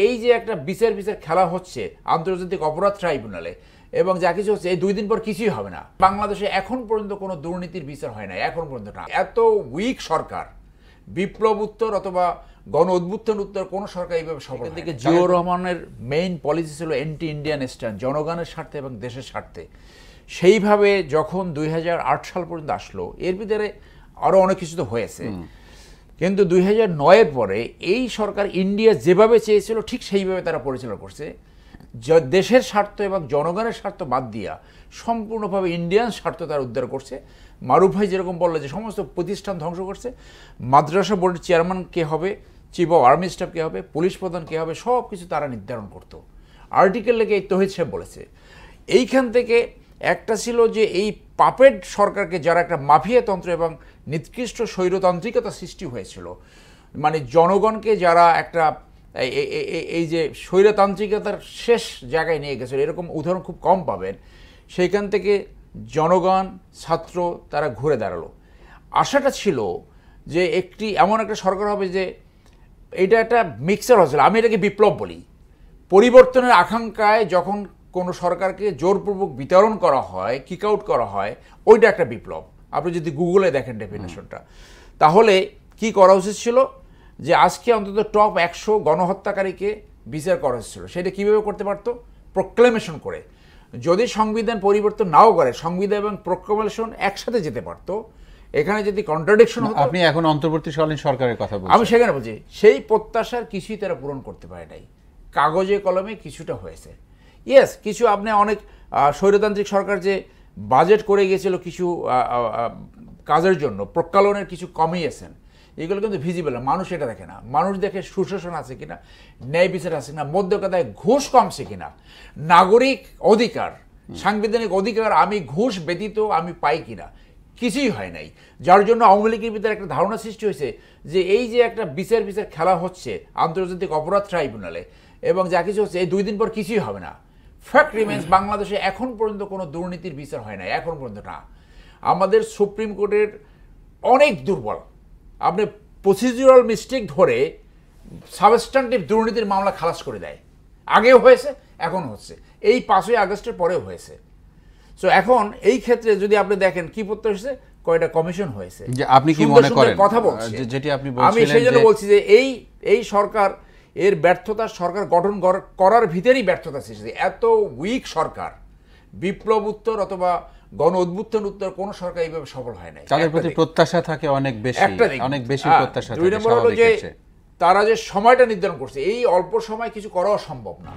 এই যে একটা বিচার খেলা হচ্ছে আন্তর্জাতিক অপরাধ ট্রাইব্যুনালে এবং যা কিছু হচ্ছে এই 2 দিন পর কিছুই হবে না। বাংলাদেশে এখন পর্যন্ত কোনো দুর্নীতির বিচার হয় না, এখন পর্যন্ত না। এত উইক সরকার, বিপ্লব উত্তর অথবা গণ অভ্যুত্থান উত্তর কোনো সরকার এইভাবে সফল হয় না। জিয়াউর রহমানের মেইন পলিসি ছিল অ্যান্টি ইন্ডিয়ান স্ট্যান্ড, জনগণের স্বার্থে এবং দেশের স্বার্থে। সেইভাবে যখন 2008 সাল পর্যন্ত আসলো, এর ভিতরে আরও অনেক কিছু তো হয়েছে, কিন্তু 2009-এর পরে এই সরকার ইন্ডিয়া যেভাবে চেয়েছিল ঠিক সেইভাবে তারা পরিচালনা করছে। দেশের স্বার্থ এবং জনগণের স্বার্থ বাদ দিয়া সম্পূর্ণভাবে ইন্ডিয়ান স্বার্থ তারা উদ্ধার করছে। মারুফ ভাই যেরকম বললো যে সমস্ত প্রতিষ্ঠান ধ্বংস করছে, মাদ্রাসা বোর্ডের চেয়ারম্যান কে হবে, চিফ অফ আর্মি স্টাফ কে হবে, পুলিশ প্রধান কে হবে, সব কিছু তারা নির্ধারণ করতো। আর্টিকেল লেগে এই তহিদ সাহেব বলেছে। এইখান থেকে একটা ছিল যে এই পাপেট সরকারকে, যারা একটা মাফিয়াতন্ত্র এবং নিকৃষ্ট স্বৈরতান্ত্রিকতা সৃষ্টি হয়েছিল, মানে জনগণকে যারা একটা এই যে স্বৈরতান্ত্রিকতার শেষ জায়গায় নিয়ে গেছিল, এরকম উদাহরণ খুব কম পাবেন। সেইখান থেকে জনগণ, ছাত্র তারা ঘুরে দাঁড়ালো। আশাটা ছিল যে একটি এমন একটা সরকার হবে যে এটা একটা মিক্সার হয়েছিল। আমি এটাকে বিপ্লব বলি। পরিবর্তনের আকাঙ্ক্ষায় যখন কোনো সরকারকে জোরপূর্বক বিতরণ করা হয়, কিক আউট করা হয়, ওইটা একটা বিপ্লব। আপনি যদি গুগলে দেখেন ডেফিনেশনটা, তাহলে কি করা উচিত ছিল যে আজকে অন্তত টপ 100 গণহত্যাকারীকে বিচার করা হচ্ছিল। সেটা কীভাবে করতে পারতো? প্রোক্লেমেশন করে। যদি সংবিধান পরিবর্তন নাও করে, সংবিধান এবং প্রোক্লেমেশন একসাথে যেতে পারতো। এখানে যদি কন্ট্রাডিকশন হতো। আপনি এখন অন্তর্বর্তীকালীন সরকারের কথা বলছেন। আমি সেখানে বলছি সেই প্রত্যাশার কিছুই তারা পূরণ করতে পারে নাই। কাগজে কলমে কিছুটা হয়েছে। ইয়েস, কিছু আপনি অনেক স্বৈরতান্ত্রিক সরকার যে বাজেট করে গিয়েছিল কিছু কাজের জন্য, প্রকালনের কিছু কমিয়েছেন, এগুলো কিন্তু ভিজিবল না। মানুষ এটা দেখে না। মানুষ দেখে সুশাসন আছে কিনা, ন্যায় বিচার আছে কিনা, মধ্যকথায় ঘুষ কমছে কিনা, নাগরিক অধিকার, সাংবিধানিক অধিকার আমি ঘুষ ব্যতীত আমি পাই কিনা, কিছুই হয় নাই। যার জন্য আওয়ামী লীগের ভিতরে একটা ধারণা সৃষ্টি হয়েছে যে এই যে একটা বিচার খেলা হচ্ছে আন্তর্জাতিক অপরাধ ট্রাইব্যুনালে এবং যা কিছু হচ্ছে এই 2 দিন পর কিছুই হবে না। ফ্যাক্ট রিমেন্স, বাংলাদেশে এখন পর্যন্ত কোনো দুর্নীতির বিচার হয় না, এখন পর্যন্ত না। আমাদের সুপ্রিম কোর্টের অনেক দুর্বল। আপনি প্রসিডিউরাল মিস্টেক ধরে সাবস্ট্যান্টিভ দুর্নীতির মামলা খালাস করে দেয়। আগেও হয়েছে, এখন হচ্ছে, এই 5ই আগস্টের পরেও হয়েছে। সো এখন এই ক্ষেত্রে যদি আপনি দেখেন কি পড়তে হয়েছে, কয়টা কমিশন হয়েছে। যে আপনি কি মনে করেন কথা বলছি, যেটি আপনি বলছিলেন, আমি সেই জন্য বলছি যে এই সরকার এর ব্যর্থতা, সরকার গঠন করার ভিতরেই ব্যর্থতা সৃষ্টি। এত উইক সরকার, বিপ্লব উত্তর অথবা গণ অভ্যুত্থান উত্তর কোনো সরকার এইভাবে সফল হয় নাই। তাদের প্রতি প্রত্যাশা থাকে অনেক বেশি, অনেক বেশি প্রত্যাশা থাকে। 2 নম্বর হলো যে তারা যে সময়টা নির্ধারণ করছে, এই অল্প সময় কিছু করাও সম্ভব না।